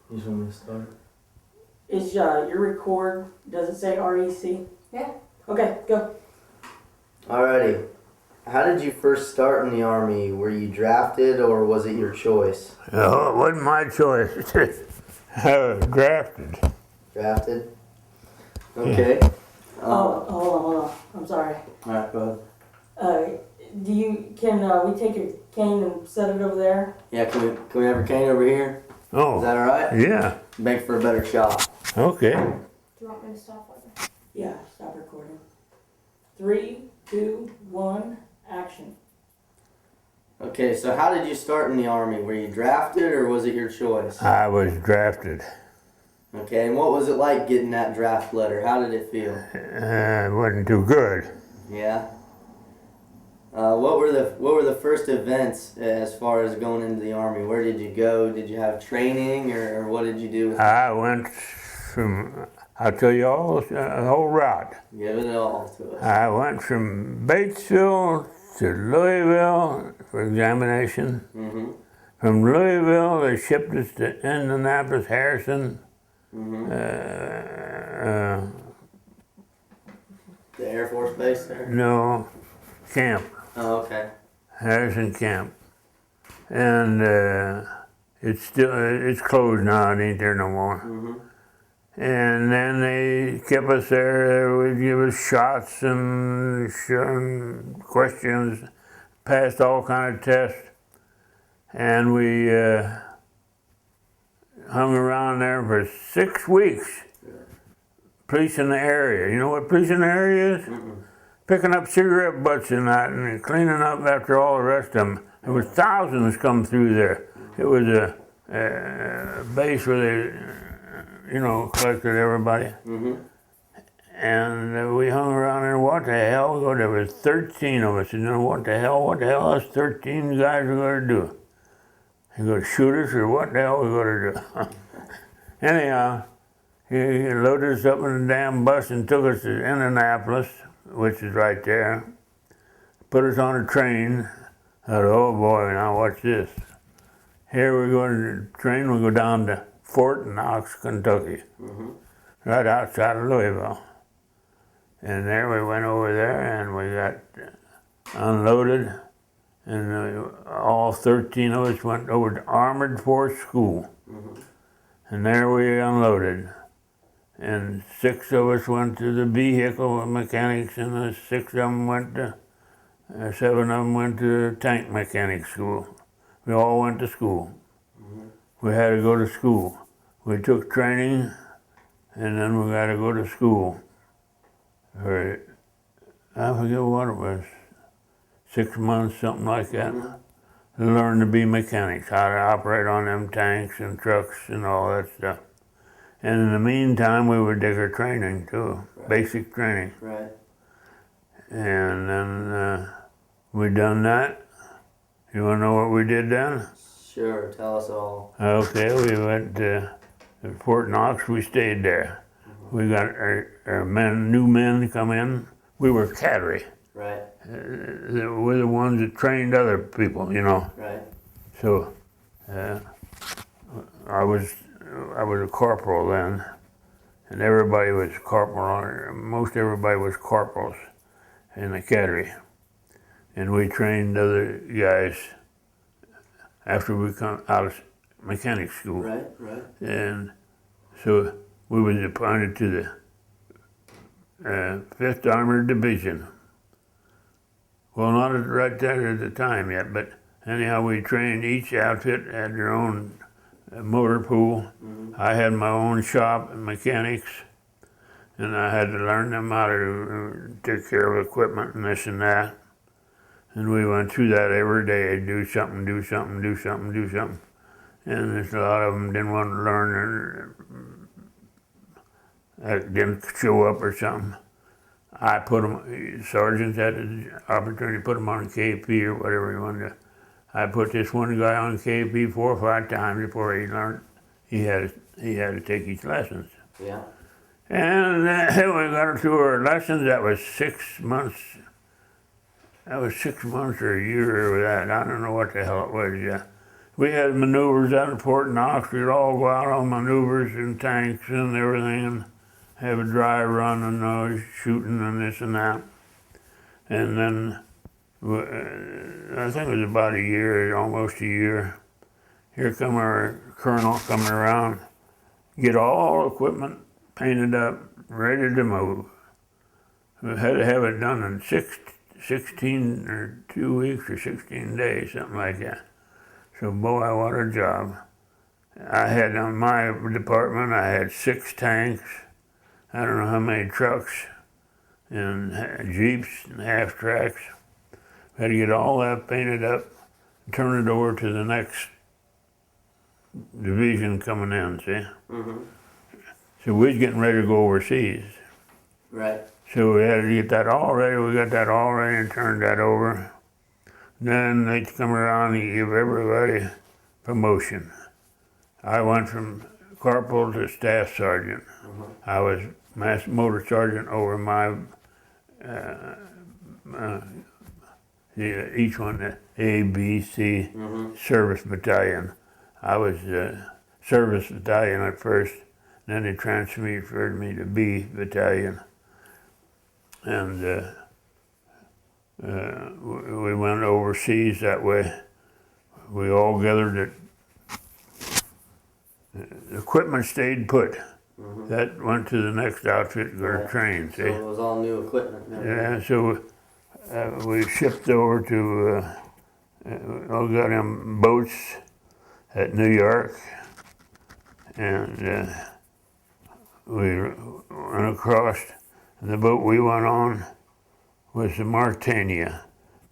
You just want me to start? Is your record, does it say REC? Yeah. Okay, go. Alrighty. How did you first start in the Army? Were you drafted or was it your choice? No, it wasn't my choice. I was drafted. Drafted? Okay. Hold on. I'm sorry. Alright, go Can we take a cane and set it over there? ahead. Yeah, can we have a cane over here? Is Oh, that alright? yeah. Make for a better shot. Okay. Do you want me to stop over? Yeah, stop recording. 3, 2, 1, action. Okay, so how did you start in the Army? Were you drafted or was it your choice? I was drafted. Okay, and what was it like getting that draft letter? How did it feel? It wasn't too good. Yeah. What were the first events as far as going into the Army? Where did you go? Did you have training or what did you do? I went from, I'll tell you all the whole route. Give it all to us. I went from Batesville to Louisville for examination. Mm-hmm. From Louisville, they shipped us to Indianapolis, Harrison. Mm-hmm. The Air Force Base there? No, camp. Oh, okay. Harrison Camp, and it's closed now. It ain't there no more. Mm-hmm. And then they kept us there. They would give us shots and questions, passed all kind of tests, and we hung around there for 6 weeks, policing the area. You know what policing the area is? Mm-mm. Picking up cigarette butts and that, and cleaning up after all the rest of them. There was thousands come through there. It was a base where they, collected everybody. Mm-hmm. And we hung around there. What the hell? There was 13 of us. And what the hell us 13 guys are going to do? You going to shoot us or what the hell we going to do? Anyhow, he loaded us up in a damn bus and took us to Indianapolis, which is right there. Put us on a train. I thought, oh boy, now watch this. Here we're going to the train, we'll go down to Fort Knox, Kentucky, Mm-hmm. right outside of Louisville. And there we went over there and we got unloaded. And all 13 of us went over to Armored Force School. Mm-hmm. And there we unloaded. And 6 of us went to the vehicle mechanics, and the 6 of them went to, 7 of them went to tank mechanic school. We all went to school. Mm-hmm. We had to go to school. We took training, and then we got to go to school. For, I forget what it was, 6 months, something like that. Mm-hmm. To learn to be mechanics, how to operate on them tanks and trucks and all that stuff. And in the meantime, we would dig our training too, Right. Basic training. Right. And then we done that. You want to know what we did then? Sure, tell us all. Okay, we went to Fort Knox. We stayed there. Mm-hmm. We got our new men to come in. We were cadre. Right. We're the ones that trained other people, Right. So I was a corporal then, and everybody was corporal. Most everybody was corporals in the cadre, and we trained other guys after we come out of mechanic school. Right. Right. And so we was appointed to the 5th Armored Division. Well, not right there at the time yet, but anyhow, we trained. Each outfit had their own motor pool. Mm-hmm. I had my own shop and mechanics, and I had to learn them how to take care of equipment and this and that. And we went through that every day, do something. And there's a lot of them didn't want to learn, didn't show up or something. I put them, sergeants had the opportunity to put them on KP or whatever you wanted to. I put this one guy on KP 4 or 5 times before he learned. He had to take his lessons. Yeah. And we got through our lessons. That was 6 months. That was 6 months or a year or that. I don't know what the hell it was. Yeah, we had maneuvers out of Fort Knox. We'd all go out on maneuvers in tanks and everything, and have a dry run and shooting and this and that. And then I think it was about a year, almost a year. Here come our colonel coming around, get all equipment painted up, ready to move. We had to have it done in 16 or 2 weeks or 16 days, something like that. So boy, what a job. I had on my department, I had 6 tanks, I don't know how many trucks, and Jeeps and half-tracks. We had to get all that painted up, and turn it over to the next division coming in, see? Mm-hmm. So we was getting ready to go overseas. Right. So we had to get that all ready. We got that all ready and turned that over. Then they'd come around and give everybody promotion. I went from corporal to staff sergeant. Mm-hmm. I was motor sergeant over my, each one, the A, B, C, Mm-hmm. service battalion. I was service battalion at first, then they transferred me to B battalion. And we went overseas that way. We all gathered the equipment stayed put. Mm-hmm. That went to the next outfit, got Right. trained, So see? it was all new equipment. And Yeah, so we shipped over to, we got them boats at New York, and we went across, and the boat we went on was the Mauritania,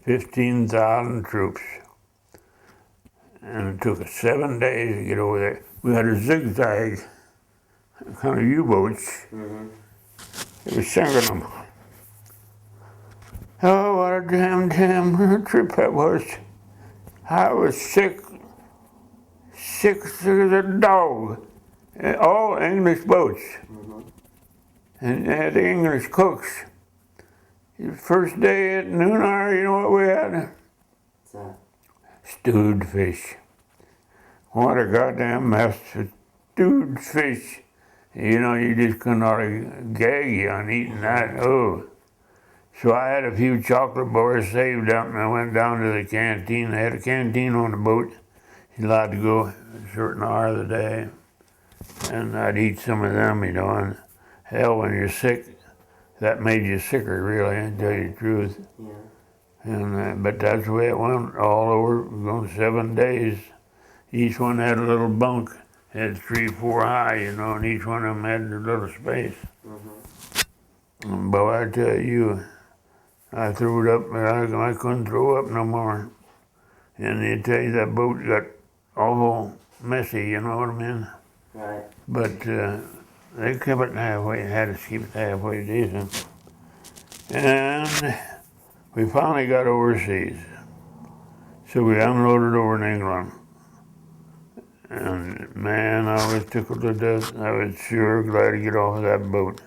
15,000 troops. And it took us 7 days to get over there. We had a zigzag kind of U-boats. Mm-hmm. It was sinking them. Oh, what a damn trip that was. I was sick as a dog. All English boats. Mm-hmm. And they had English cooks. The first day at noon hour, you know what we had? What's that? Stewed fish. What a goddamn mess of stewed fish. You know, you just couldn't hardly gag you on eating that. Oh. So I had a few chocolate bars saved up, and I went down to the canteen. They had a canteen on the boat. You're allowed to go a certain hour of the day. And I'd eat some of them, you know. And hell, when you're sick, that made you sicker, really, to tell you the truth. Yeah. And but that's the way it went all over, going 7 days. Each one had a little bunk, had 3, 4 high, you know, and each one of them had a little space. Mm-hmm. And boy, I tell you, I threw it up, but I couldn't throw up no more. And they tell you that boat got awful messy, you know what I mean? Right. But they kept it halfway, had to keep it halfway decent. And we finally got overseas. So we unloaded over in England. And man, I was tickled to death. I was sure glad to get off of that boat.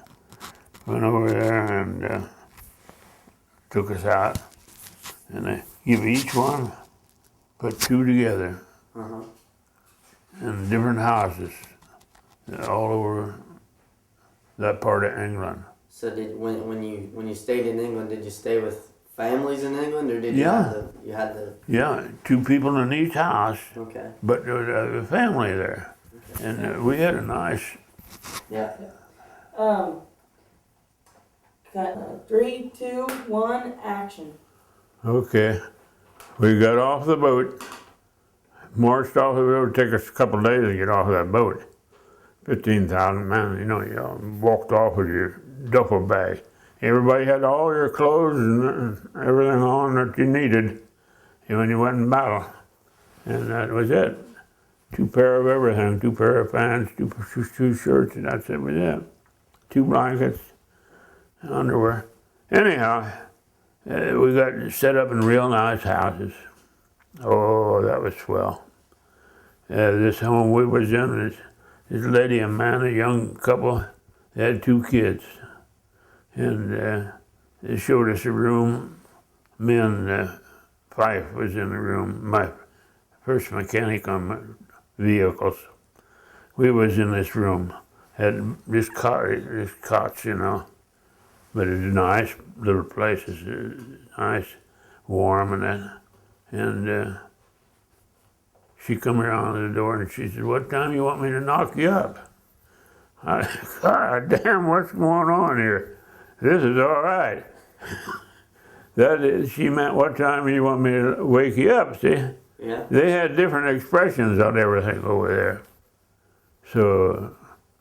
Went over there and took us out. And they give each one, put 2 together Uh-huh. in different houses all over that part of England. So when you stayed in England, did you stay with families in England, or did Yeah. you had the Yeah, 2 people in each house, okay. but there was a family there. And we had a nice, Yeah. Got 3, 2, 1, action. okay. We got off the boat, marched off the boat. It took us a couple of days to get off that boat. 15,000 men, you know, you all walked off with your duffel bag. Everybody had all your clothes and everything on that you needed when you went in battle. And that was it. 2 pair of everything, 2 pair of pants, 2 shirts, and that's it was it. 2 blankets, underwear. Anyhow, we got set up in real nice houses. Oh, that was swell. This home we was in, this lady and man, a young couple, they had 2 kids. And they showed us a room. Me and Fife was in the room. My first mechanic on vehicles. We was in this room, had this cots, you know, but it's a nice little place. It's nice, warm and that. And she come around to the door and she said, "What time you want me to knock you up?" God damn, what's going on here? This is all right. That is, she meant, what time you want me to wake you up, see? Yeah. They had different expressions on everything over there. So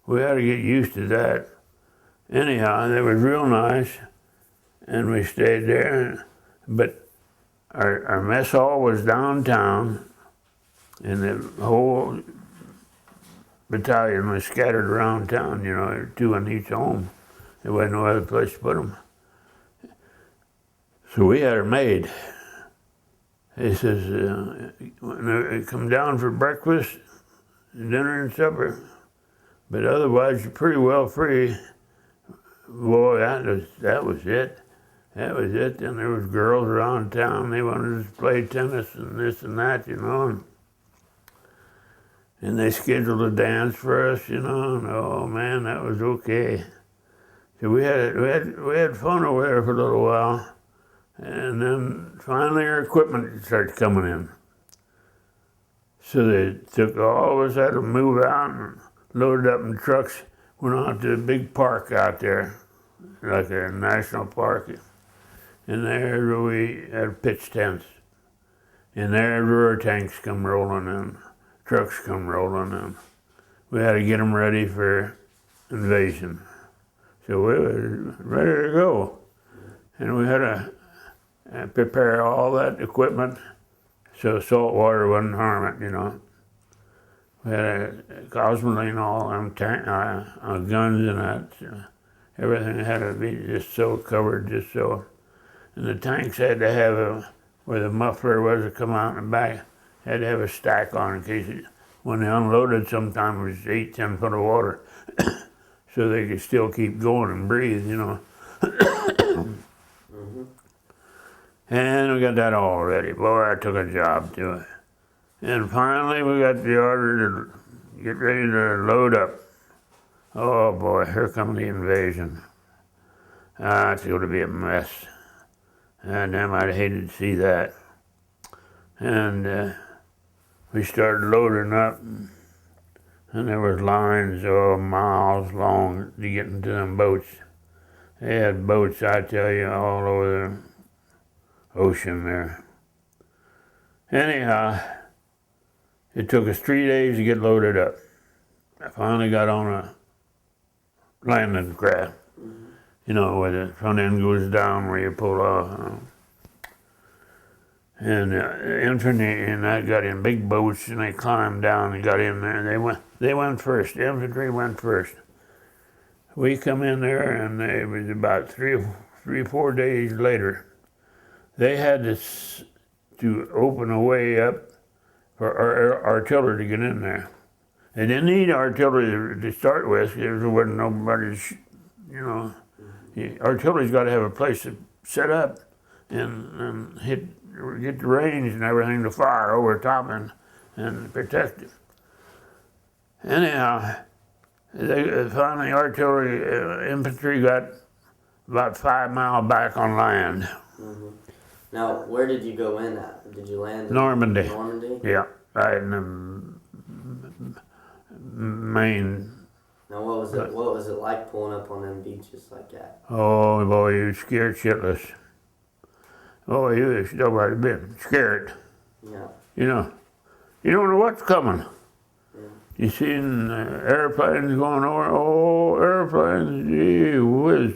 we had to get used to that. Anyhow, it was real nice, and we stayed there. But our mess hall was downtown, and the whole battalion was scattered around town, you know, 2 in each home. There wasn't no other place to put them. So we had her maid. He says, when they come down for breakfast, dinner and supper, but otherwise you're pretty well free. Boy, that was it. That was it. And there was girls around town. They wanted to play tennis and this and that, you know. And they scheduled a dance for us, you know. And oh man, that was okay. So we had fun over there for a little while. And then finally our equipment started coming in. So they took all of us, had to move out and loaded up in trucks, went out to a big park out there, like a national park. And there we had pitch tents. And there our tanks come rolling in, trucks come rolling in. We had to get them ready for invasion. So we were ready to go. And we had to prepare all that equipment so salt water wouldn't harm it, you know. We had a cosmoline, all them guns and that. So everything had to be just so covered, just so. And the tanks had to have where the muffler was to come out in the back, had to have a stack on in case when they unloaded, sometimes it was 8, 10 foot of water. So they could still keep going and breathe, you know. Mm-hmm. And we got that all ready. Boy, I took a job to it. And finally we got the order to get ready to load up. Oh boy, here comes the invasion. It's going to be a mess. And damn, I'd hated to see that. And we started loading up, and there was lines miles long to get into them boats. They had boats, I tell you, all over the ocean there. Anyhow, it took us 3 days to get loaded up. I finally got on a landing craft, you know, where the front end goes down where you pull off. And infantry and that got in big boats, and they climbed down and got in there. They went first. The infantry went first. We come in there, and it was about 4 days later. They had to open a way up for our artillery to get in there. They didn't need artillery to start with. There wasn't nobody, you know. Artillery's got to have a place to set up and get the range and everything to fire over top and protect it. Anyhow, finally artillery infantry got about 5 miles back on land. Mm-hmm. Now, where did you go in at? Did you land in Normandy. Normandy? Yeah, right in the main. Now, what was it like pulling up on them beaches like that? Oh boy, you was scared shitless. Oh, you was nobody been scared. Yeah. You know, you don't know what's coming. Yeah. You seen airplanes going over? Oh, airplanes, gee whiz.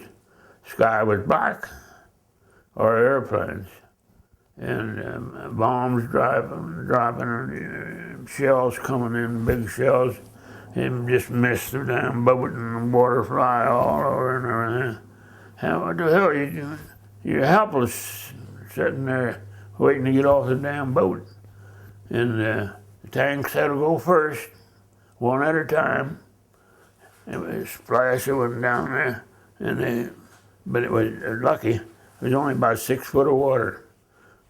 Sky was black, or airplanes. And bombs dropping, shells coming in, big shells, and just missed the damn boat and the water fly all over and everything. What the hell are you doing? You're helpless sitting there waiting to get off the damn boat. And the tanks had to go first, one at a time. It was splashing down there, but it was lucky. It was only about 6 foot of water.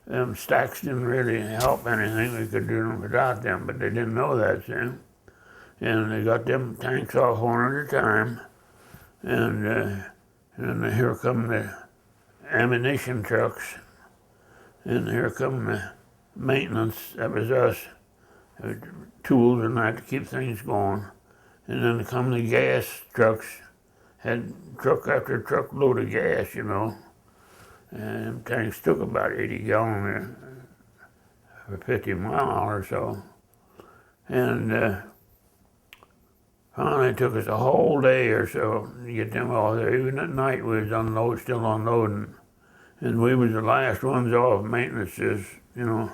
them stacks didn't really help anything. We could do them without them, but they didn't know that then. And they got them tanks off one at a time, and then here come the ammunition trucks, and here come the maintenance. That was us, tools and that to keep things going. And then come the gas trucks, had truck after truckload of gas, you know. And them tanks took about 80 gallons for 50 miles or so. And finally it took us a whole day or so to get them all there. Even at night we was still unloading. And we was the last ones off. Maintenances, you know.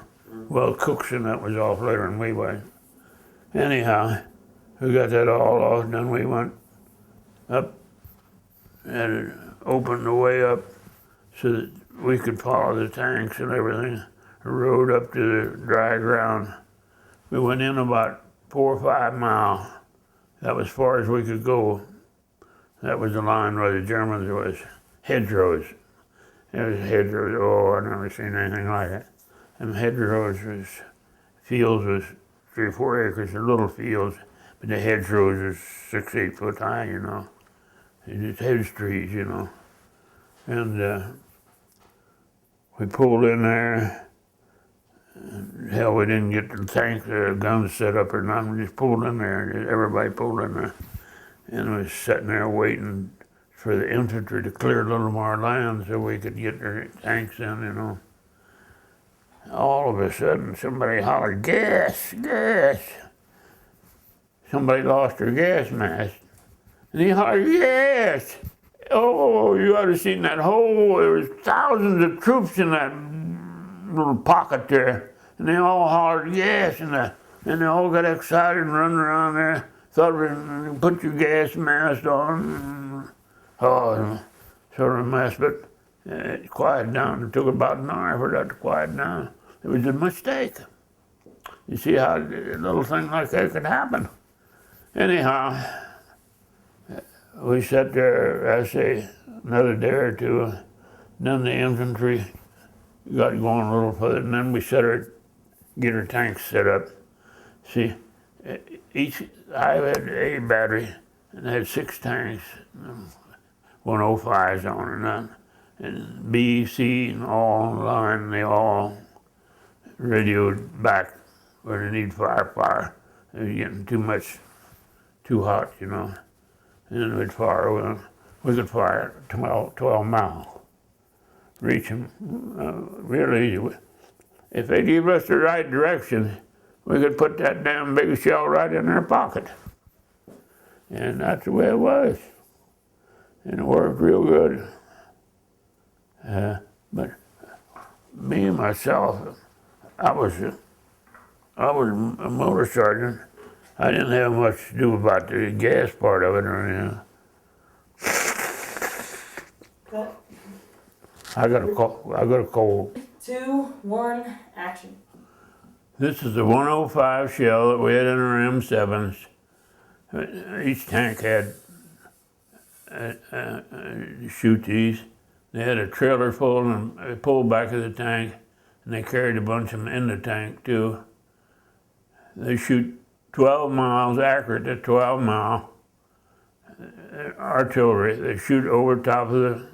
Well, Cooks and that was off later than we was. Anyhow, we got that all off, and then we went up and opened the way up so that we could follow the tanks and everything. The road up to the dry ground. We went in about 4 or 5 miles. That was as far as we could go. That was the line where the Germans was. Hedgerows. There was hedgerows. Oh, I've never seen anything like it. And hedgerows was, fields was 3 or 4 acres of little fields, but the hedgerows was 6, 8 foot high, you know. And it's hedge trees, you know. And we pulled in there. Hell, we didn't get the tank, guns set up or nothing. We just pulled in there. Everybody pulled in there. And we was sitting there waiting for the infantry to clear a little more land so we could get their tanks in, you know. All of a sudden, somebody hollered, gas, gas. Somebody lost their gas mask. And he hollered, gas. Oh, you ought to have seen that hole. There was thousands of troops in that little pocket there. And they all hollered, gas. And they all got excited and run around there. Thought, put your gas mask on. Oh, sort of a mess, but it quieted down. It took about an hour for that to quiet down. It was a mistake. You see how a little thing like that could happen. Anyhow, we sat there, I say, another day or two. Then the infantry got going a little further, and then we get our tanks set up. See, I had a battery, and I had 6 tanks, 105s on and that. And B, C, and all online, they all radioed back where they need fire. It was getting too hot, you know. And then we'd fire, we could fire 12 miles, reach them real easy. If they gave us the right direction, we could put that damn big shell right in their pocket. And that's the way it was. And it worked real good. But me and myself, I was a motor sergeant. I didn't have much to do about the gas part of it or anything. Cut. I got a cold. 2, 1, action. This is the 105 shell that we had in our M7s. Each tank had shoot these. They had a trailer full and they pulled back of the tank, and they carried a bunch of them in the tank too. They shoot 12 miles, accurate at 12 mile artillery. They shoot over top of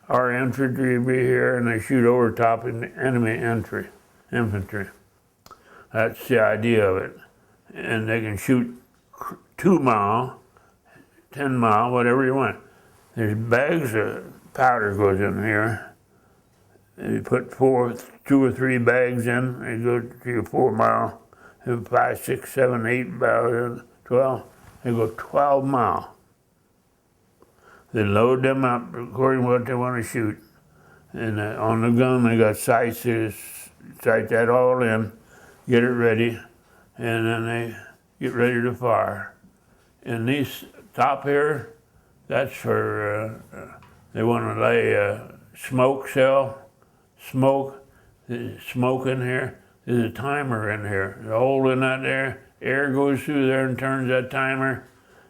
our infantry be here, and they shoot over top of the enemy infantry. That's the idea of it. And they can shoot 2 mile, 10 mile, whatever you want. There's bags of powder goes in here. You put 2 or 3 bags in, they go to your 4 mile, 5, 6, 7, 8, about 12. They go 12 mile. They load them up according to what they want to shoot. And on the gun, they got sights. They sight that all in, get it ready, and then they get ready to fire. And these top here, that's for, they want to lay a smoke cell, smoke in here. There's a timer in here. The hole in that there, air goes through there and turns that timer.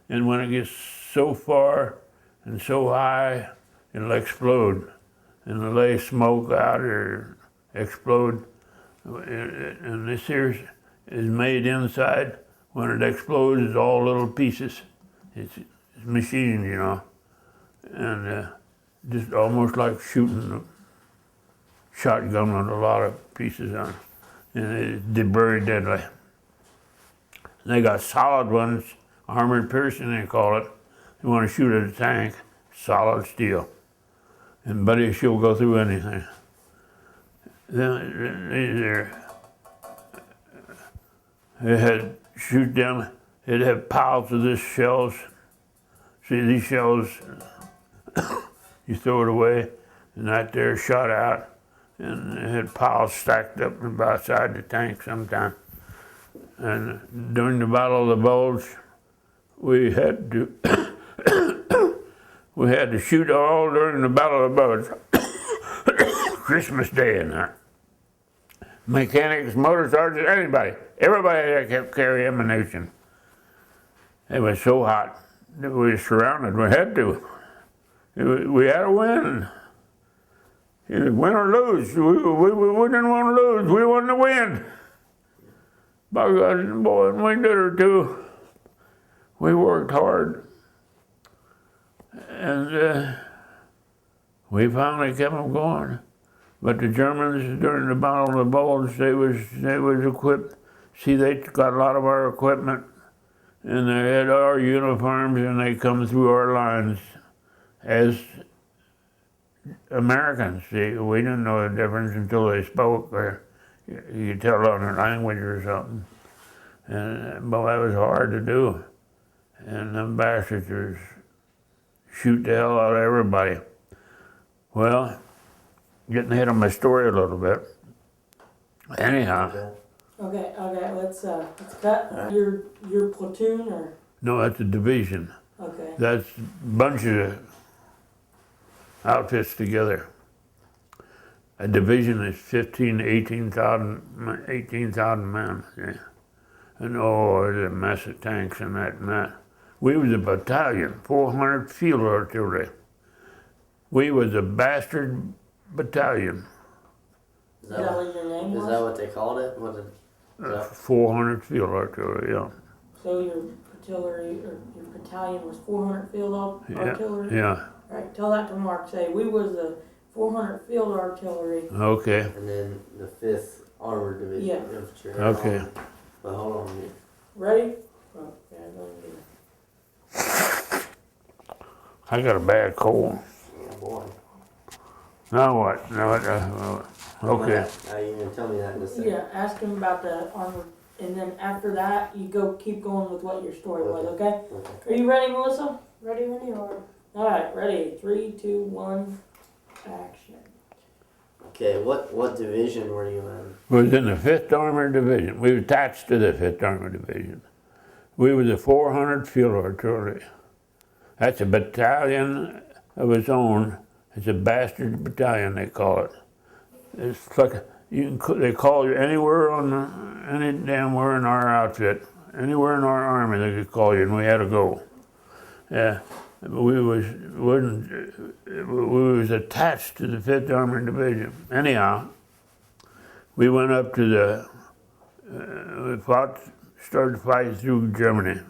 And when it gets so far and so high, it'll explode. And it'll lay smoke out, or explode. And this here is made inside. When it explodes, it's all little pieces. It's machined, you know, and just almost like shooting a shotgun with a lot of pieces on it. And it's very deadly. And they got solid ones, armored piercing they call it. You want to shoot at a tank, solid steel. And buddy, she'll go through anything. Then they had shoot them. They'd have piles of this shells. See these shells, you throw it away, and that there shot out, and they had piles stacked up beside the tank sometime. And during the Battle of the Bulge, we had to we had to shoot all during the Battle of the Bulge. Christmas Day and that. Mechanics, motor sergeants, anybody, everybody that kept carrying ammunition. It was so hot that we were surrounded. We had to. We had to win. Either win or lose. We didn't want to lose. We wanted to win. By God, boy, and we did her too. We worked hard. And we finally kept them going. But the Germans, during the Battle of the Bulge, they was equipped. See, they got a lot of our equipment, and they had our uniforms, and they come through our lines as Americans. See, we didn't know the difference until they spoke, or you could tell on their language or something. And boy, that was hard to do. And them bastards shoot the hell out of everybody. Well, getting ahead of my story a little bit. Anyhow. Okay, let's cut. Right. Your platoon or? No, that's a division. Okay. That's a bunch of outfits together. A division is 15 to 18,000 men. Yeah. And oh, there's a mess of tanks and that and that. We was a battalion, 400 field artillery. We was a bastard battalion. Is that what your name was? Is that what they called it? What did, 400 field artillery, yeah. So your artillery or your battalion was 400 field artillery? Yeah. All right, tell that to Mark. Say we was the 400 field artillery. Okay. And then the 5th Armored Division Yeah. Infantry. Okay. But hold on. Ready? Oh, yeah, go ahead. I got a bad cold. Oh boy. Now what? Okay. Now you're gonna tell me that in a second. Yeah, ask him about the armor, and then after that, you keep going with what your story was. Okay? Okay. Are you ready, Melissa? Ready when you are. All right, ready. 3, 2, 1, action. Okay, what division were you in? We was in the 5th Armored Division. We were attached to the 5th Armored Division. We were the 400 Field Artillery. That's a battalion of its own. It's a bastard battalion, they call it. It's like they call you anywhere any damn where in our outfit, anywhere in our army they could call you, and we had to go. Yeah, we was attached to the 5th Armored Division. Anyhow, we went up to we started fighting through Germany.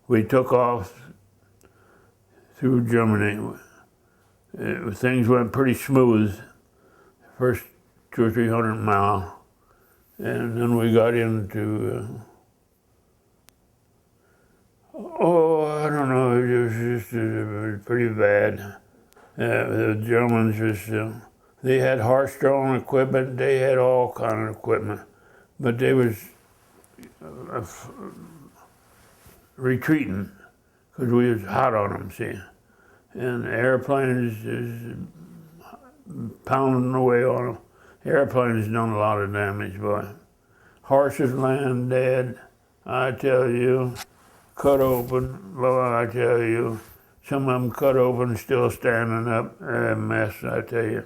We took off through Germany. Things went pretty smooth, first 200 or 300 miles, and then we got into, I don't know, it was just pretty bad. The Germans they had horse-drawn equipment, they had all kind of equipment, but they was retreating because we was hot on them, see. And the airplanes is pounding away on them. Airplanes done a lot of damage, boy. Horses laying dead, I tell you. Cut open, boy, I tell you. Some of them cut open, still standing up. A mess, I tell you.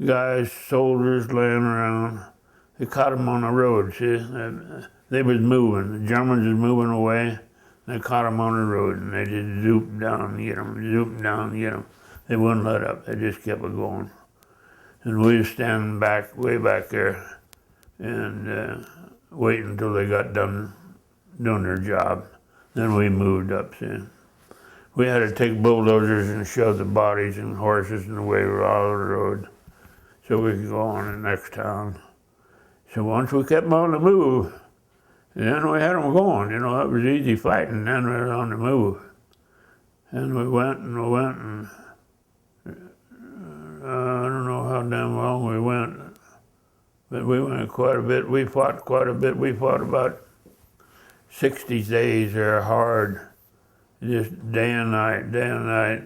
Guys, soldiers laying around. They caught them on the road, see. They was moving. The Germans was moving away. They caught them on the road, and they just zooped down and get them, zooped down and get them. They wouldn't let up. They just kept it going. And we was standing back, way back there, and waiting until they got done doing their job. Then we moved up, see. We had to take bulldozers and shove the bodies and horses and away out of the road so we could go on to the next town. So once we kept them on the move, then we had them going. You know, it was easy fighting. Then we were on the move. And we went, and I don't know how damn long we went, but we went quite a bit. We fought quite a bit. We fought about 60 days there hard, just day and night, day and night.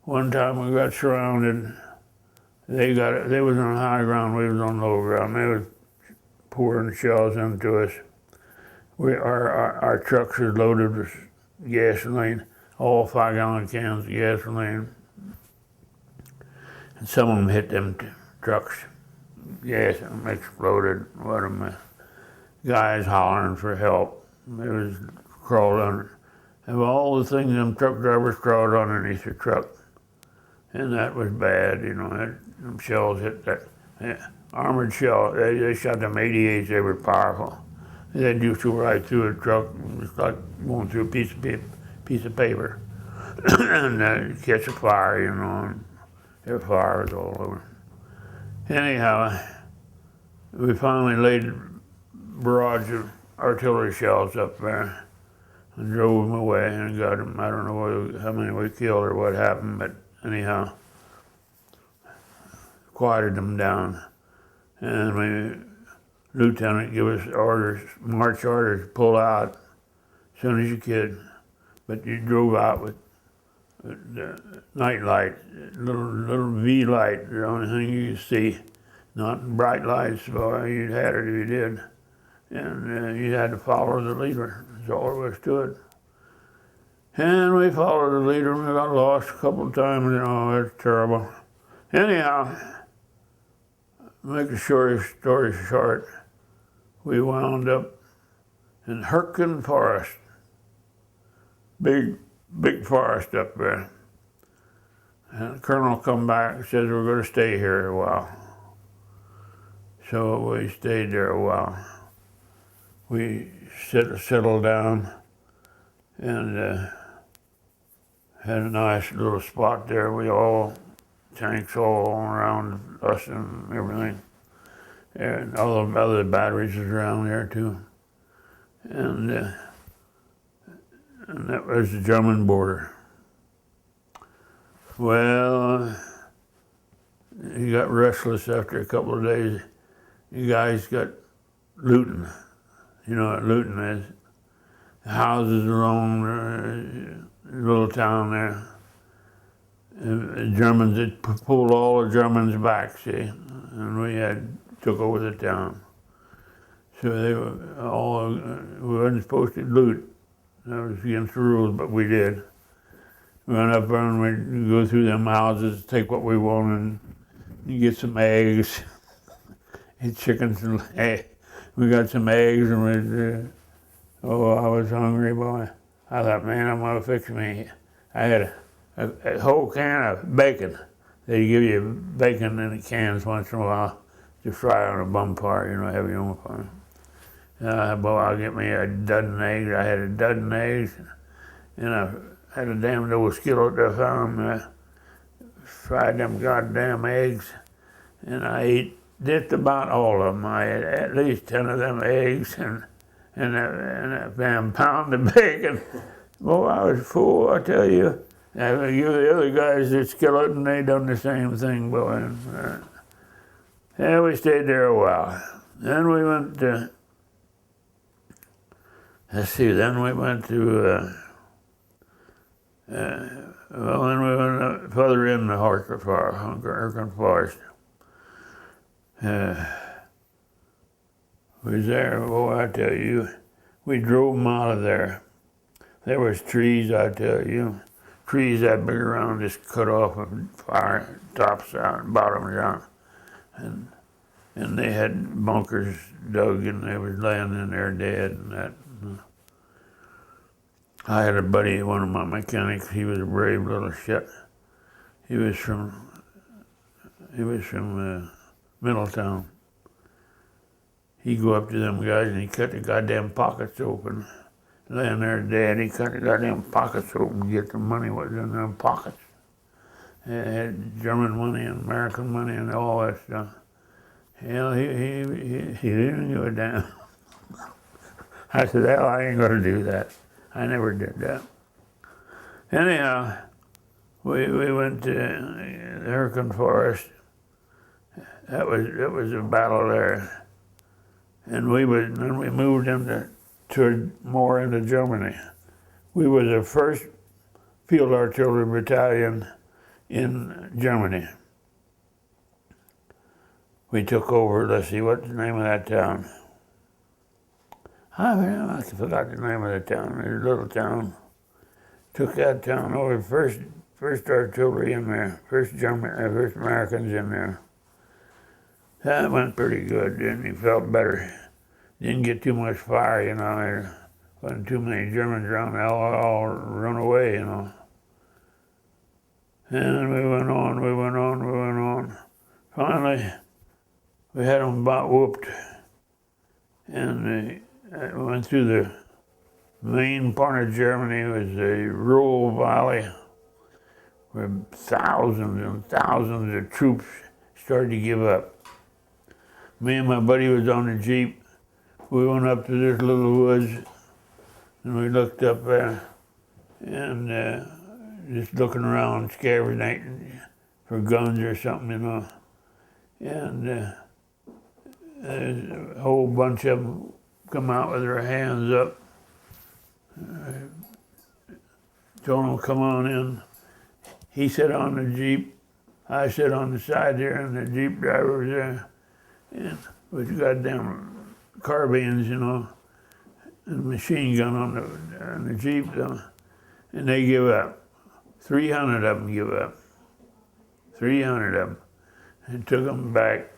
One time we got surrounded. They was on high ground, we was on low ground. They was pouring shells into us. Our trucks were loaded with gasoline, all 5-gallon cans of gasoline. And some of them hit them trucks. Gas exploded. What a mess. Guys hollering for help. They was crawled under. Of all the things them truck drivers crawled underneath the truck. And that was bad, you know. Them shells hit that. Armored shell. They shot them 88s. They were powerful. They'd just go right through a truck, just like going through a piece of paper, and catch a fire, you know. And their fire was all over. Anyhow, we finally laid barrage of artillery shells up there and drove them away and got them. I don't know how many we killed or what happened, but anyhow, quieted them down. And lieutenant gave us orders, march orders, pull out as soon as you could. But you drove out with the night light, little V light, the only thing you could see. Not bright lights, boy, you'd had it if you did. And you had to follow the leader, that's all there was to it. And we followed the leader, and we got lost a couple of times, you know, it's terrible. Anyhow, make a story short, we wound up in Hurricane Forest. Big forest up there. And the colonel come back and says, we're going to stay here a while. So we stayed there a while. We settled down and had a nice little spot there. Tanks all around us and everything. And all the other batteries was around there too. And that was the German border. Well, he got restless after a couple of days. You guys got looting. You know what looting is? The houses around the little town there. And the Germans had pulled all the Germans back, see, and we took over the town. So we weren't supposed to loot. That was against the rules, but we did. We went up there and we'd go through them houses, take what we wanted, and get some eggs, and chickens, and we got some eggs, and I was hungry, boy. I thought, man, I'm gonna fix me. I had a whole can of bacon. They give you bacon in the cans once in a while to fry on a bum fire, you know, heavy on fire. Boy, I'll get me a dozen eggs. I had a dozen eggs, and I had a damn little skillet I found. I fried them goddamn eggs, and I ate just about all of them. I had at least 10 of them eggs and a damn pound of bacon. Boy, I was full, I tell you. I give the other guys their skillet, and they done the same thing, boy. And we stayed there a while. Then we went to, then we went to, then we went further in the Hurricane Forest. We was there, boy, I tell you. We drove them out of there. There was trees, I tell you. Trees that big around just cut off and fire tops out and bottoms out. And they had bunkers dug and they was laying in there dead and that. I had a buddy, one of my mechanics, he was a brave little shit. He was from Middletown. He'd go up to them guys and he'd cut the goddamn pockets open. Laying there dead, he cut the goddamn pockets open to get the money what was in them pockets. It had German money and American money and all that stuff. Hell, he didn't give a damn. I said, hell, I ain't gonna do that. I never did that. Anyhow, we went to the Hurricane Forest. That was a battle there. And then we moved more into Germany. We were the first field artillery battalion in Germany. We took over, let's see, what's the name of that town? I forgot the name of the town, a little town. Took that town over, first artillery in there, first Americans in there. That went pretty good, and he felt better. Didn't get too much fire, you know. There wasn't too many Germans around, they all run away, you know. And we went on. Finally, we had them about whooped. And we went through the main part of Germany. It was a rural valley where thousands and thousands of troops started to give up. Me and my buddy was on the Jeep. We went up to this little woods and we looked up there and just looking around, scavenging for guns or something, you know. And a whole bunch of them come out with their hands up. Told them, come on in. He sat on the Jeep. I sat on the side there, and the Jeep driver was there. And with goddamn carbines, you know, and a machine gun on the Jeep, and they give up. 300 of them give up. 300 of them. And took them back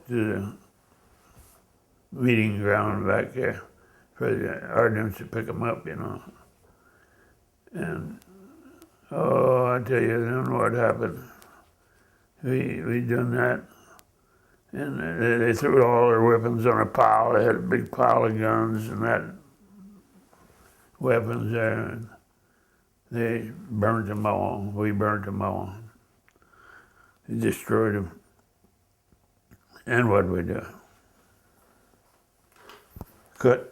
to the meeting ground back there for the ordnance to pick them up, you know. And, oh, I tell you, then what happened. We done that. And they threw all their weapons on a pile. They had a big pile of guns and that weapons there. And they burnt them all. We burnt them all. They destroyed them. And what'd we do? Cut.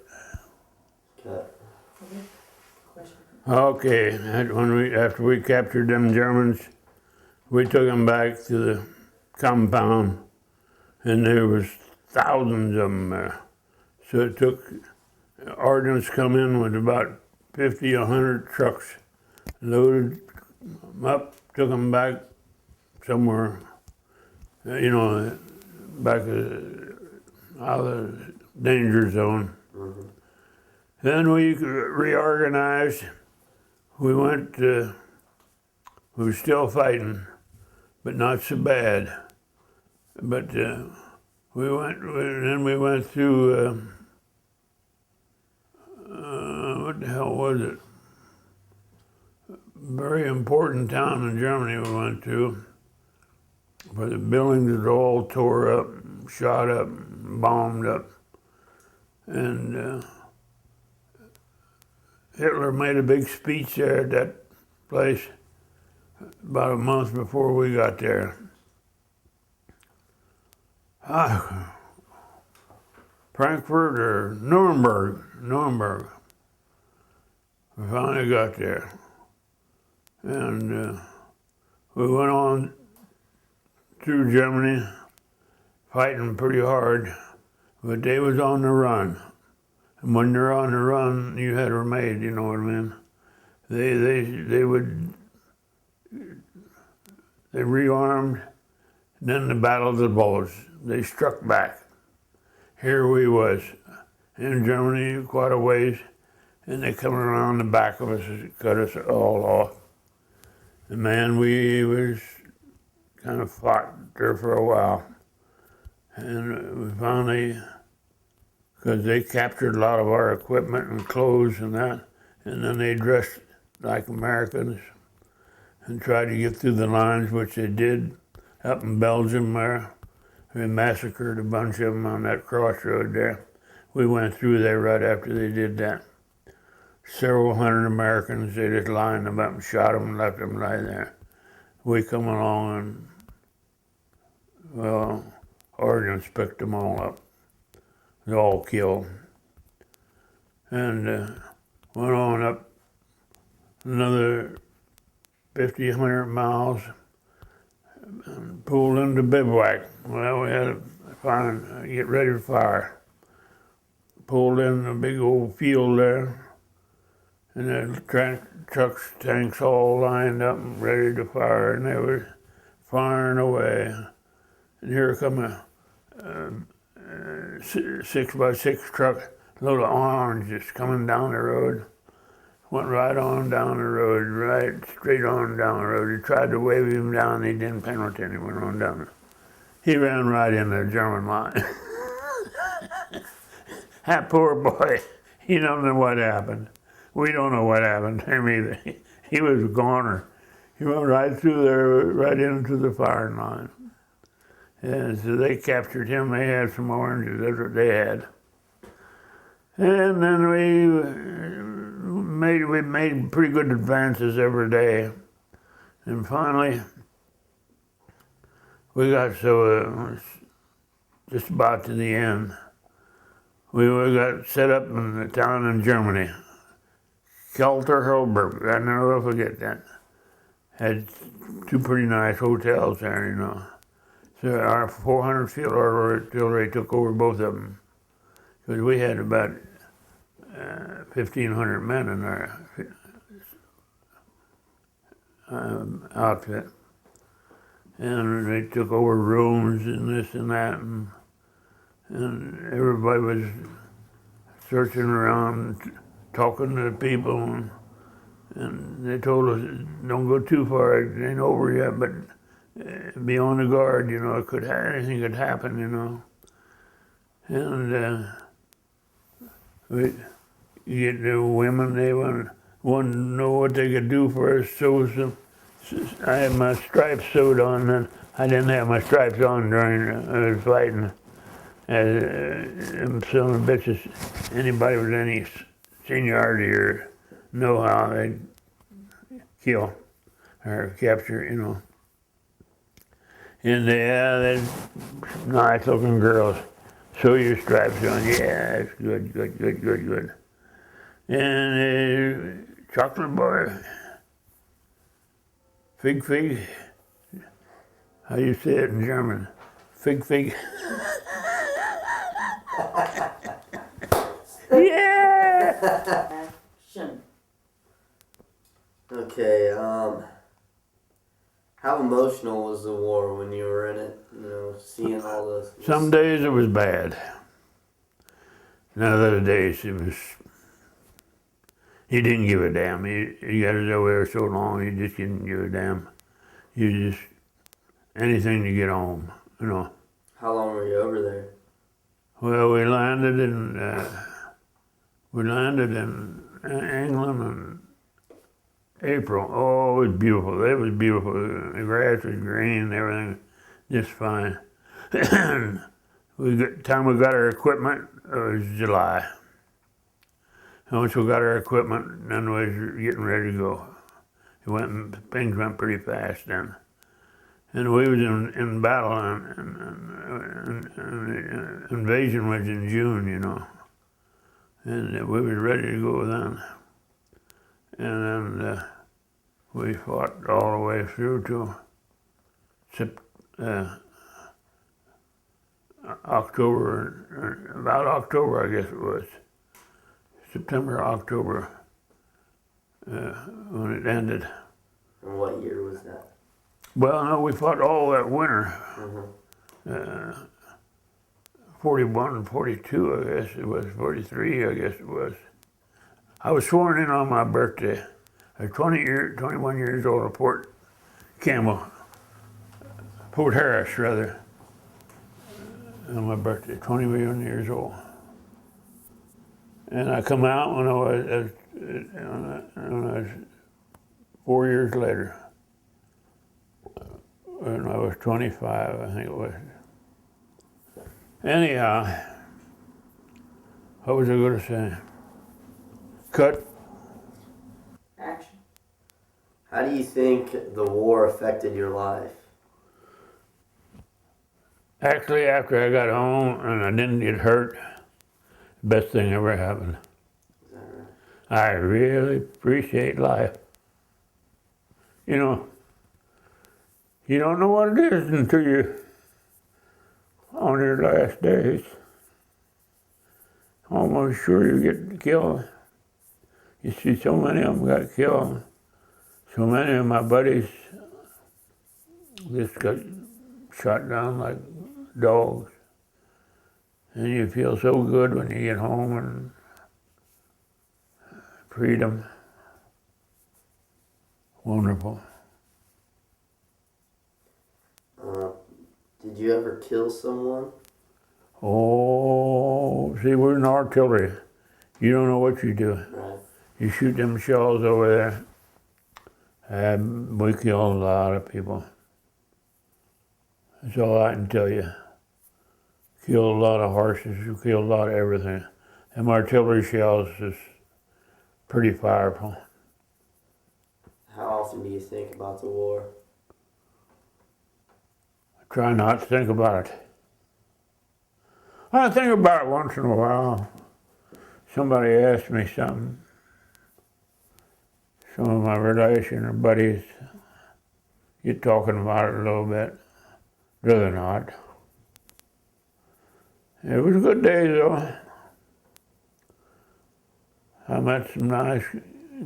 Question. Okay, after we captured them Germans, we took them back to the compound. And there was thousands of them there. So it took, ordnance come in with about 50, 100 trucks, loaded them up, took them back somewhere, you know, back out of the danger zone. Mm-hmm. Then we reorganized. We went, we were still fighting, but not so bad. But we went through, what the hell was it? Very important town in Germany we went to, where the buildings was all tore up, shot up, bombed up. And Hitler made a big speech there at that place about a month before we got there. Frankfurt or Nuremberg. We finally got there. And we went on through Germany, fighting pretty hard, but they was on the run. And when you're on the run, you had her made, you know what I mean? They rearmed, and then the Battle of the Bulge. They struck back. Here we was in Germany quite a ways, and they come around the back of us and cut us all off. And man, we was kind of fought there for a while. And we finally, because they captured a lot of our equipment and clothes and that, and then they dressed like Americans and tried to get through the lines, which they did. up in Belgium there. We massacred a bunch of them on that crossroad there. We went through there right after they did that. Several hundred Americans, they just lined them up and shot them and left them lie there. We come along and, well, Oregon's picked them all up. They're all killed. And went on up another 50, 100 miles and pulled into bivouac. Well, we had to get ready for fire. Pulled in a big old field there, and the trucks, tanks all lined up and ready to fire, and they were firing away. And here come a 6x6 truck, load of oranges coming down the road. Went right on down the road, right straight on down the road. He tried to wave him down, he didn't pay no attention, he went on down. He ran right into the German line. That poor boy, he don't know what happened. We don't know what happened to him either. He was a goner. He went right through there, right into the firing line. And so they captured him, they had some oranges, that's what they had. And then we made pretty good advances every day. And finally, we got so just about to the end. We got set up in the town in Germany, Kelter-Hellberg. I never will forget that. Had two pretty nice hotels there, you know. So our 400 field artillery took over both of them, because we had about 1,500 men in our outfit. And they took over rooms and this and that, and everybody was searching around, talking to the people, and they told us, don't go too far, it ain't over yet, but be on the guard, you know, anything could happen, you know. And you get the women, they wanted to know what they could do for us, so I had my stripes sewed on, and I didn't have my stripes on during I was fighting. Them son of bitches, anybody with any seniority or know-how, they'd kill or capture, you know. And they're nice-looking girls. Sew your stripes on. Yeah, it's good. And chocolate bar, fig. How do you say it in German? Fig. Yeah. Action. Okay, how emotional was the war when you were in it? You know, seeing all this. Some days it was bad. And other days it was, you didn't give a damn. You got it over there so long, you just didn't give a damn. You just, anything to get home, you know. How long were you over there? Well, we landed in England in April. Oh, it was beautiful. It was beautiful. The grass was green, everything just fine. Time we got our equipment, it was July. And once we got our equipment, then we was getting ready to go. Things went pretty fast then. And we was in battle, and invasion was in June, you know. And we was ready to go then. And then we fought all the way through to October, about October, I guess it was. September, October, when it ended. And what year was that? Well, no, we fought all that winter. Mm-hmm. 41, 42, I guess it was, 43, I guess it was. I was sworn in on my birthday. I was 21 years old at Fort Harris, rather, on my birthday, 21 years old. And I come out when I was 4 years later. And I was was 25, I think it was. Anyhow, what was I going to say? Cut. Action. How do you think the war affected your life? Actually, after I got home and I didn't get hurt, best thing ever happened. Is that right? I really appreciate life. You know, you don't know what it is until you're on your last days. Almost sure you get killed. You see so many of them got killed. So many of my buddies just got shot down like dogs. And you feel so good when you get home and freedom. Wonderful. Did you ever kill someone? Oh, see, we're in artillery. You don't know what you do. Right. You shoot them shells over there. And we killed a lot of people. That's all I can tell you. Killed a lot of horses, you killed a lot of everything. Them artillery shells is pretty powerful. How often do you think about the war? I try not to think about it. I think about it once in a while. Somebody asks me something. Some of my relation or buddies get talking about it a little bit. Rather not. It was a good day though. I met some nice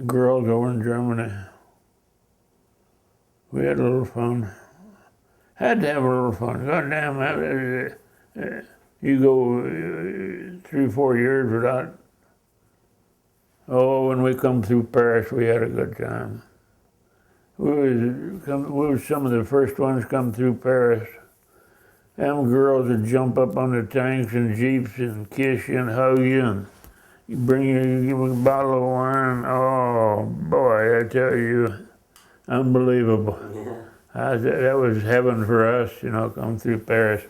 girls over in Germany. We had a little fun. Had to have a little fun. Goddamn, you go 3 or 4 years without. Oh, when we come through Paris, we had a good time. We was some of the first ones come through Paris. Them girls would jump up on the tanks and jeeps and kiss you and hug you, and you give them a bottle of wine. Oh boy, I tell you, unbelievable. Yeah. That was heaven for us, you know, come through Paris.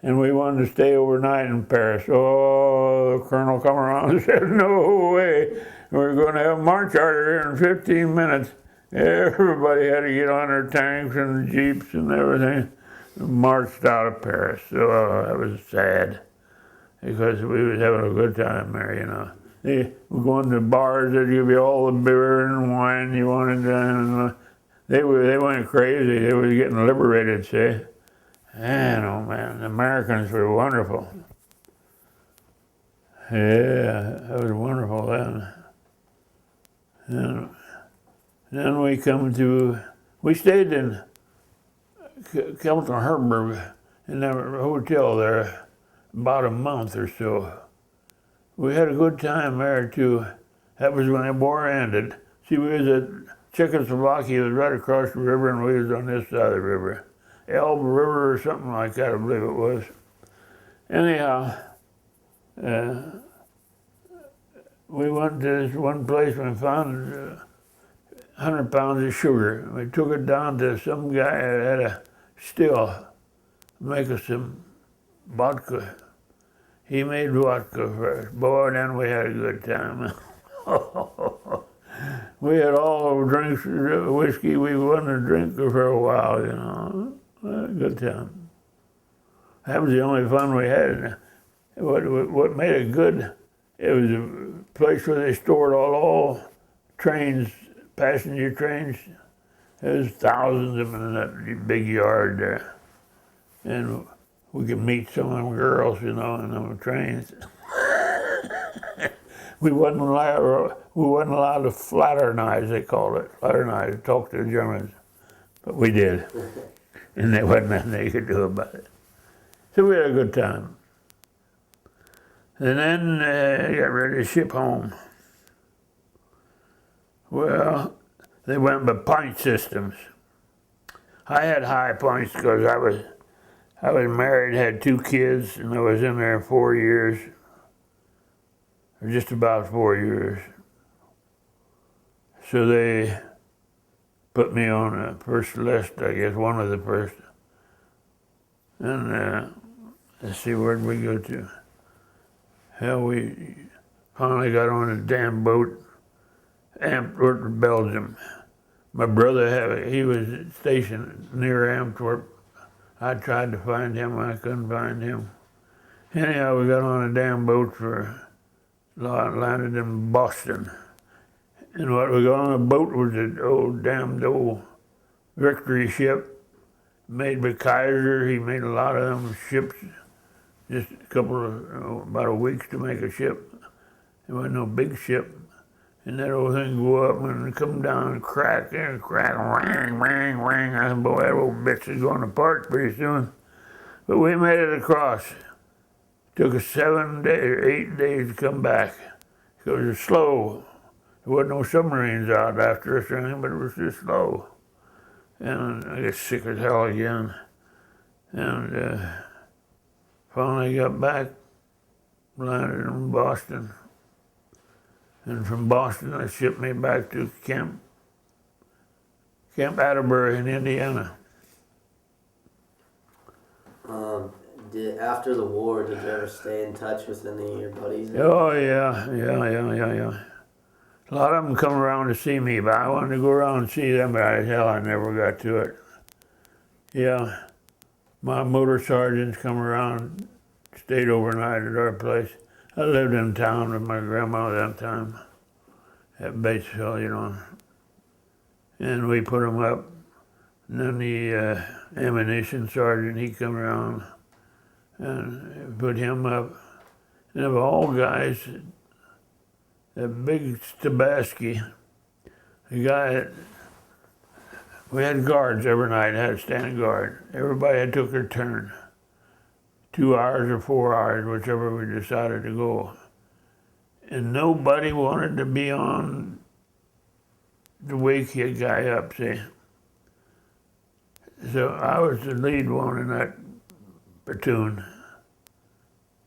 And we wanted to stay overnight in Paris. Oh, the colonel come around and said, no way, we're going to have a march order here in 15 minutes. Everybody had to get on their tanks and jeeps and everything. Marched out of Paris. So that was sad because we was having a good time there, you know. They were going to bars that give you all the beer and wine you wanted, and they went crazy. They were getting liberated, see. Man, oh man, the Americans were wonderful. Yeah, that was wonderful then. And then we stayed in Kelton Herberg in that hotel there about a month or so. We had a good time there too. That was when the war ended. See, we was at Czechoslovakia, was right across the river, and we was on this side of the river. Elbe River or something like that, I believe it was. Anyhow, we went to this one place and found 100 pounds of sugar. We took it down to some guy that had a still make us some vodka. He made vodka for us. Boy, then we had a good time. We had all the drinks, whiskey we wanted to drink for a while, you know. A good time. That was the only fun we had. What made it good, it was a place where they stored all trains, passenger trains. There's thousands of them in that big yard there. And we could meet some of them girls, you know, in them trains. We wasn't allowed to flaternize, they called it. Flaternize, talk to the Germans. But we did. And there wasn't nothing they could do about it. So we had a good time. And then got ready to ship home. Well, they went by point systems. I had high points because I was married, had 2 kids, and I was in there 4 years, or just about 4 years. So they put me on the first list, I guess, one of the first. And let's see, where'd we go to? Hell, we finally got on a damn boat, Antwerp, Belgium. My brother, he was stationed near Antwerp. I tried to find him, I couldn't find him. Anyhow, we got on a damn boat landed in Boston. And what we got on the boat was an old Victory ship made by Kaiser. He made a lot of them ships, just about a week to make a ship. There wasn't no big ship. And that old thing go up and come down and crack, wang, wang, wang. I said, boy, that old bitch is going apart pretty soon. But we made it across. Took us 7 days or 8 days to come back. It was slow. There wasn't no submarines out after us or anything, but it was just slow. And I got sick as hell again. And finally got back, landed in Boston. And from Boston, they shipped me back to Camp Atterbury in Indiana. After the war, did you ever stay in touch with any of your buddies? Oh, yeah. A lot of them come around to see me, but I wanted to go around and see them, but hell, I never got to it. Yeah, my motor sergeants come around, stayed overnight at our place. I lived in town with my grandma that time, at Batesville, you know. And we put them up. And then the ammunition sergeant, he come around and put him up. And of all guys, that big Stabaski, the guy, we had guards every night, had a standing guard. Everybody had took their turn. 2 hours or 4 hours, whichever we decided to go. And nobody wanted to be on to wake a guy up, see. So I was the lead one in that platoon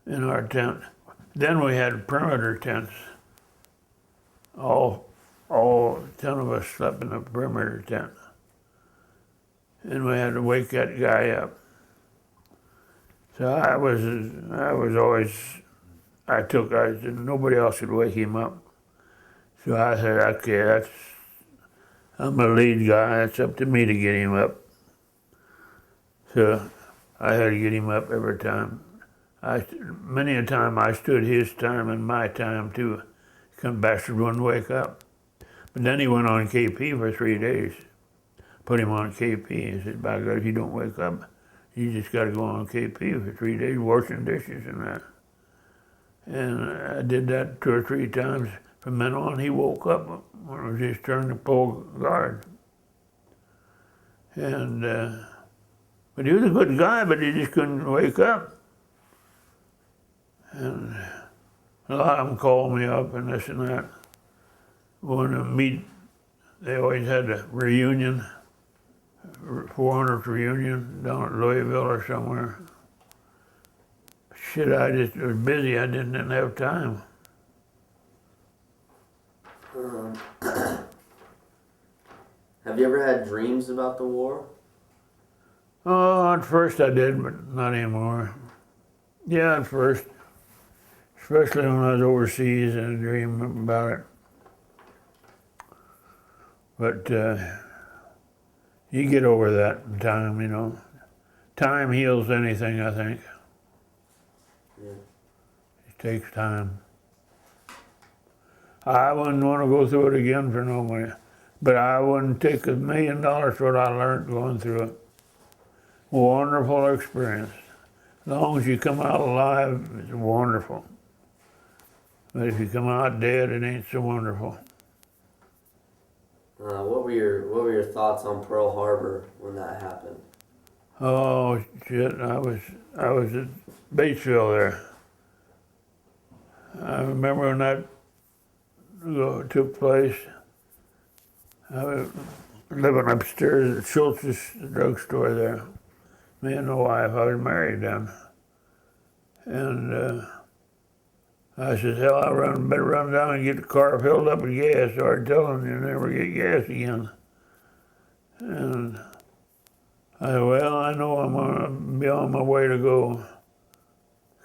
in our tent. Then we had perimeter tents. All 10 of us slept in a perimeter tent. And we had to wake that guy up. So I said nobody else could wake him up. So I said, okay, I'm a lead guy, it's up to me to get him up. So I had to get him up every time. Many a time I stood his time and my time too. Some bastard wouldn't wake up. But then he went on KP for 3 days. Put him on KP. He said, by God, if you don't wake up, you just got to go on KP for 3 days, washing dishes and that. And I did that 2 or 3 times. From then on, he woke up when it was his turn to pull guard. And, but he was a good guy, but he just couldn't wake up. And a lot of them called me up and this and that. Wanted to meet, they always had a reunion, 400th reunion down at Louisville or somewhere. Shit, I just was busy, I didn't have time. Have you ever had dreams about the war? Oh, at first I did, but not anymore. Yeah, at first. Especially when I was overseas and I dreamed about it. But you get over that in time, you know. Time heals anything, I think. Yeah. It takes time. I wouldn't want to go through it again for no money. But I wouldn't take $1 million for what I learned going through it. Wonderful experience. As long as you come out alive, it's wonderful. But if you come out dead, it ain't so wonderful. What were your thoughts on Pearl Harbor when that happened? Oh shit! I was at Batesville there. I remember when that took place. I was living upstairs at Schultz's drugstore there. Me and my wife. I was married then, and I said, "Hell, better run down and get the car filled up with gas, or I'd tell them you never get gas again." And Well, I know I'm gonna be on my way to go,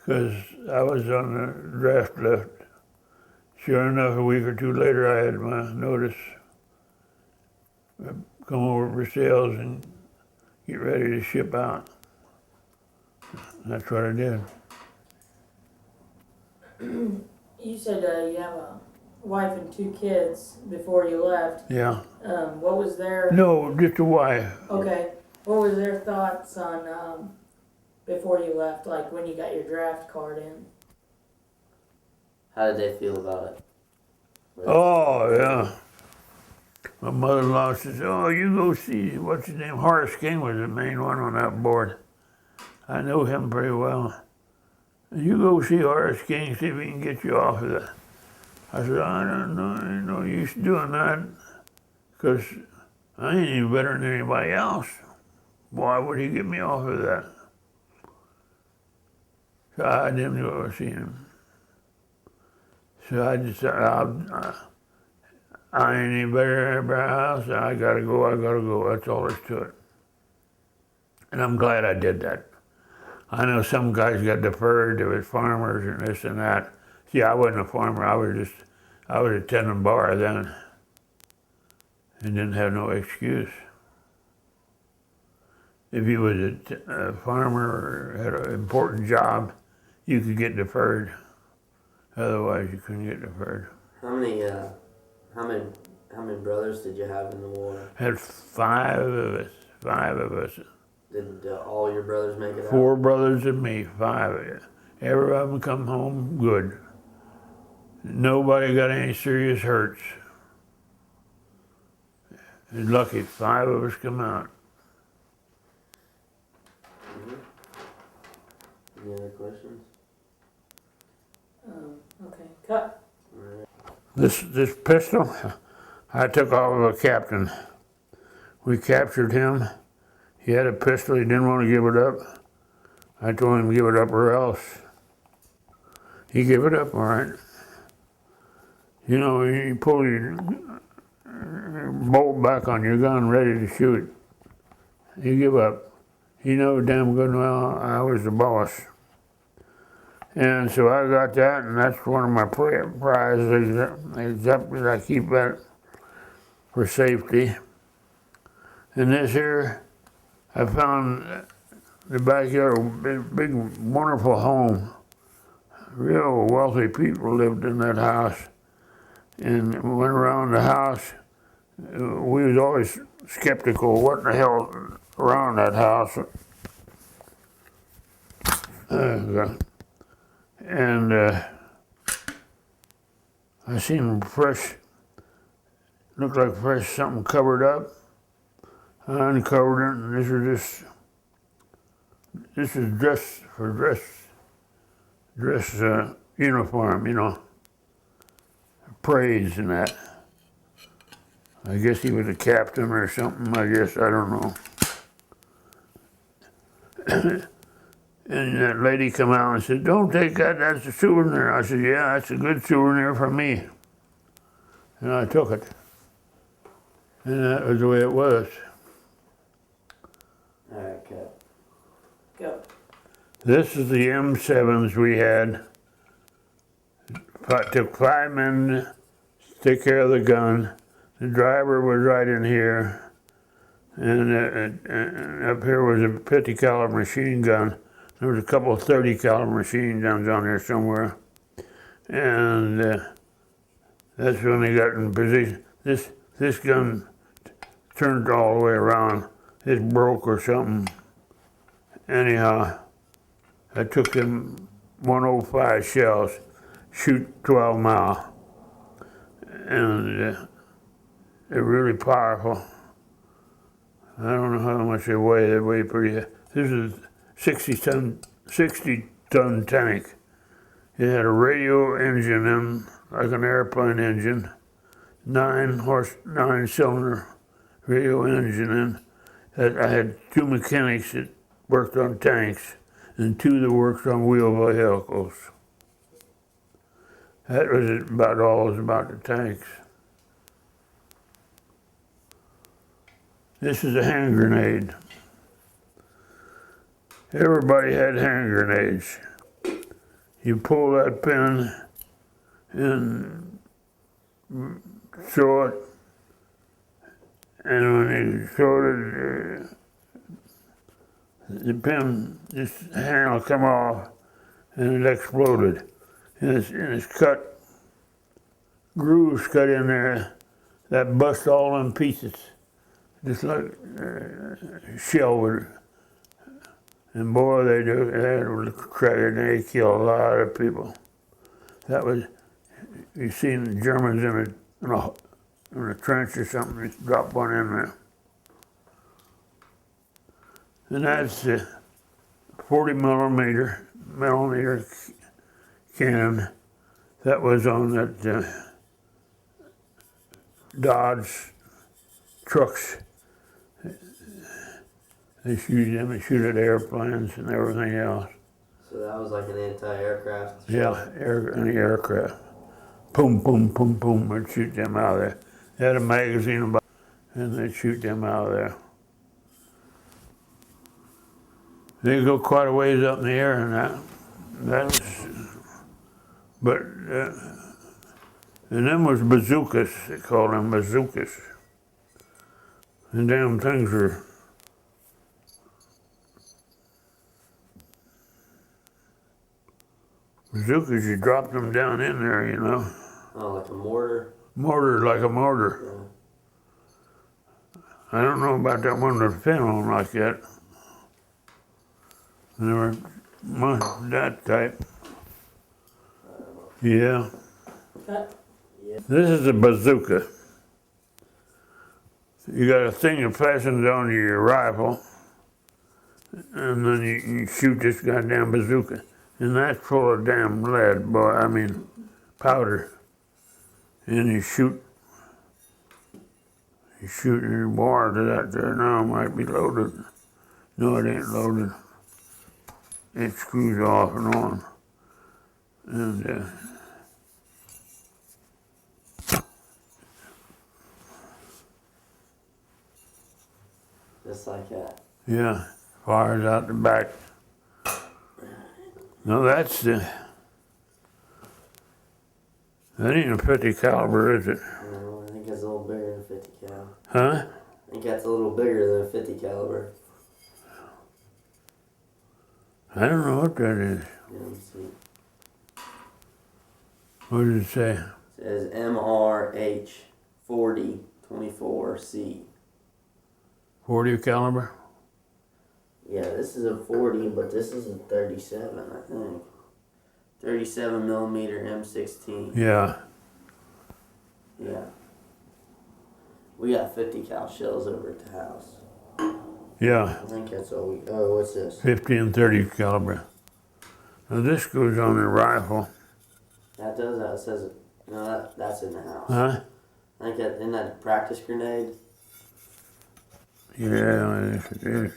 'cause I was on the draft list. Sure enough, a week or two later, I had my notice. Come over for sales and get ready to ship out. That's what I did. You said you have a wife and 2 kids before you left. Yeah. What was their No, just a wife. okay? What was their thoughts on before you left? Like when you got your draft card in. How did they feel about it? Oh, yeah. My mother-in-law says, "Oh, you go see, what's his name? Horace King was the main one on that board. I know him pretty well. You go see Horace King, see if he can get you off of that." I said, "I don't know, ain't no use doing that, 'cause I ain't any better than anybody else. Why would he get me off of that?" So I didn't go see him. So I just said, I ain't any better than everybody else. I gotta go. That's all there's to it. And I'm glad I did that. I know some guys got deferred. There was farmers and this and that. See, I wasn't a farmer. I was attending bar then, and didn't have no excuse. If you was a farmer or had an important job, you could get deferred. Otherwise, you couldn't get deferred. How many brothers did you have in the war? Had 5 of us. 5 of us. Did all your brothers make it out? 4 brothers and me. 5 of you. Every of them come home good. Nobody got any serious hurts. It's lucky 5 of us come out. Any other questions? Okay, cut. All right. This pistol, I took off of a captain. We captured him. He had a pistol. He didn't want to give it up. I told him to give it up or else. He gave it up, all right. You know, you pull your bolt back on your gun, ready to shoot. You give up. He knew damn good well I was the boss. And so I got that, and that's one of my prizes. Except I keep that for safety. And this here, I found the backyard, big, wonderful home. Real wealthy people lived in that house. And we went around the house. We was always skeptical, what the hell around that house. And I seen fresh, looked like fresh something covered up. I uncovered it, and this is dress uniform, you know, praise and that. I guess he was a captain or something, I guess, I don't know. And that lady come out and said, "Don't take that, that's a souvenir." I said, "Yeah, that's a good souvenir for me." And I took it. And that was the way it was. All right, cut. Go. This is the M7s we had. It took 5 men to take care of the gun. The driver was right in here. And up here was a 50 caliber machine gun. There was a couple of 30 caliber machine guns on there somewhere. And that's when they got in position. This gun turned all the way around. It broke or something. Anyhow, I took them 105 shells, shoot 12 mile. And they're really powerful. I don't know how much they weigh. They weigh pretty. This is 60-ton tank. It had a radio engine in, like an airplane engine, 9-cylinder radio engine in. I had 2 mechanics that worked on tanks and 2 that worked on wheel vehicles. That was about all it was about the tanks. This is a hand grenade. everybody had hand grenades. You pull that pin and throw it, and when you throw it, the pin, this hand will come off, and it exploded. And it's cut, grooves cut in there that bust all in pieces, just like shell would. And boy, they would crack it, and they killed a lot of people. That was, you seen the Germans in a trench or something, they drop one in there. And that's the 40 millimeter cannon that was on that Dodge trucks. They shoot them, they shoot at airplanes and everything else. So that was like an anti-aircraft shell? Yeah, any aircraft. Boom, boom, boom, boom, they'd shoot them out of there. They had a magazine about, and they'd shoot them out of there. They go quite a ways up in the air and that was, but, and them was bazookas, they called them bazookas. And damn things were, bazookas, you dropped them down in there, you know. Oh, like a mortar? Mortar, like a mortar. Yeah. I don't know about that one with a pin on like that. They were that type. Yeah. This is a bazooka. You got a thing that fastens onto your rifle, and then you shoot this goddamn bazooka. And that's full of damn lead, boy, I mean, powder. And you shoot your bar to that there. Now it might be loaded. No, it ain't loaded. It screws off and on. And Just like that. yeah, fires out the back. No, that ain't a 50 caliber, is it? No, I think that's a little bigger than 50 cal. Huh? I think that's a little bigger than a 50 caliber. I don't know what that is. Yeah, let me see. What did it say? It says MRH 4024C. 40 caliber? Yeah, this is a 40, but this is a 37, I think. 37 millimeter M16. Yeah. Yeah. We got 50 cal shells over at the house. Yeah. I think that's all we. Oh, what's this? 50 and 30 caliber. Now this goes on a rifle. That does that. It says no. That's in the house. Huh? I think that isn't that a practice grenade. Yeah, yes it is.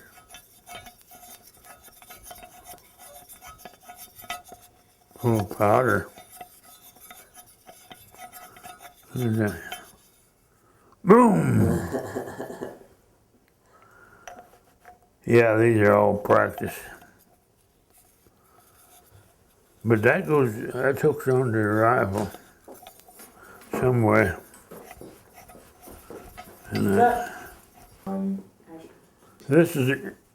Full of powder. Look at that. Boom! Yeah, these are all practice. But that hooks onto the rifle some way. And this is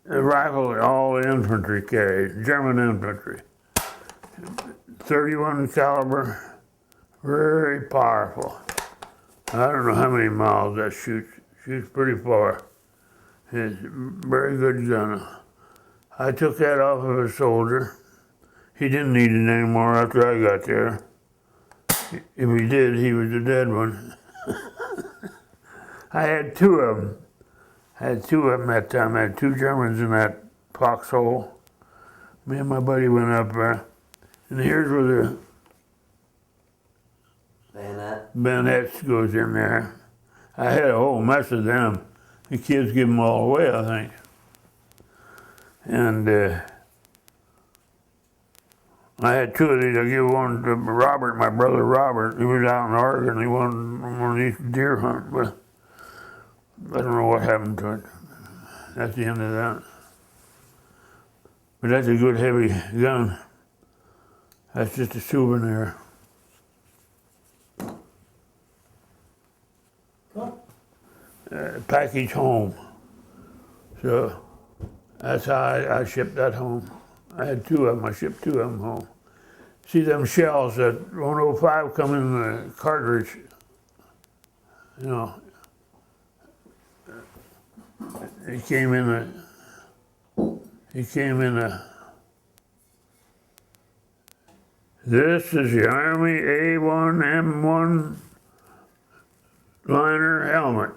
a rifle that all the infantry carries, German infantry. 31 caliber, very powerful. I don't know how many miles that shoots. Shoots pretty far. It's a very good gun. I took that off of a soldier. He didn't need it anymore after I got there. If he did, he was a dead one. I had two of them. That time. I had two Germans in that foxhole. Me and my buddy went up there. And here's where the bayonets goes in there. I had a whole mess of them. The kids give them all away, I think. And I had two of these. I gave one to Robert, my brother Robert. He was out in Oregon. He won one of these deer hunt, but I don't know what happened to it. That's the end of that. But that's a good heavy gun. That's just a souvenir. Cool. Package home. So that's how I shipped that home. I had two of them. I shipped two of them home. See them shells that 105 come in the cartridge. You know, it came in a. This is the Army A1M1 liner helmet.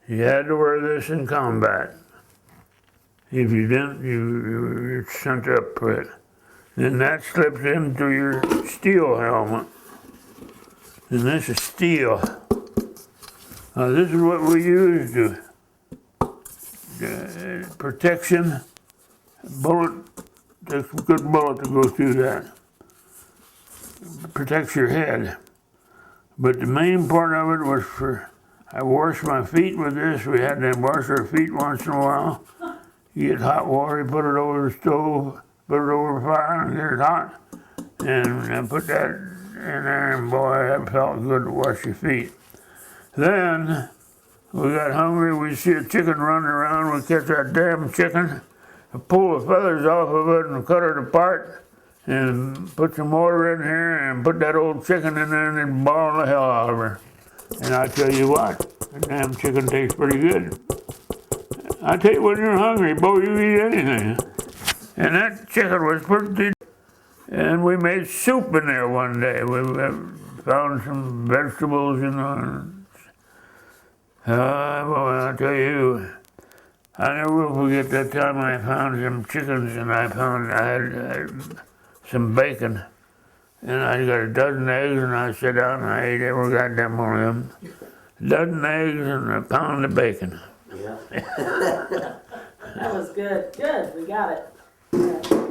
You had to wear this in combat. If you didn't, you're sent up for it. Then that slips into your steel helmet. And this is steel. Now this is what we use to protection. Bullet, takes a good bullet to go through that. Protects your head. But the main part of it was for, I wash my feet with this. We had to wash our feet once in a while. You get hot water, you put it over the stove, put it over the fire and get it hot. And I put that in there and boy, that felt good to wash your feet. Then we got hungry, we see a chicken running around, we catch that damn chicken, pull the feathers off of it and cut it apart and put some water in here and put that old chicken in there and then boil the hell out of her. And I tell you what, the damn chicken tastes pretty good. I tell you, when you're hungry, boy, you eat anything. And that chicken was pretty. And we made soup in there one day. We found some vegetables, you know. Boy, I tell you, I never will forget that time I found some chickens and I had some bacon. And I got a dozen eggs and I sat down and I ate every goddamn one of them. A dozen eggs and a pound of bacon. Yeah. That was good. Good, we got it. Yeah.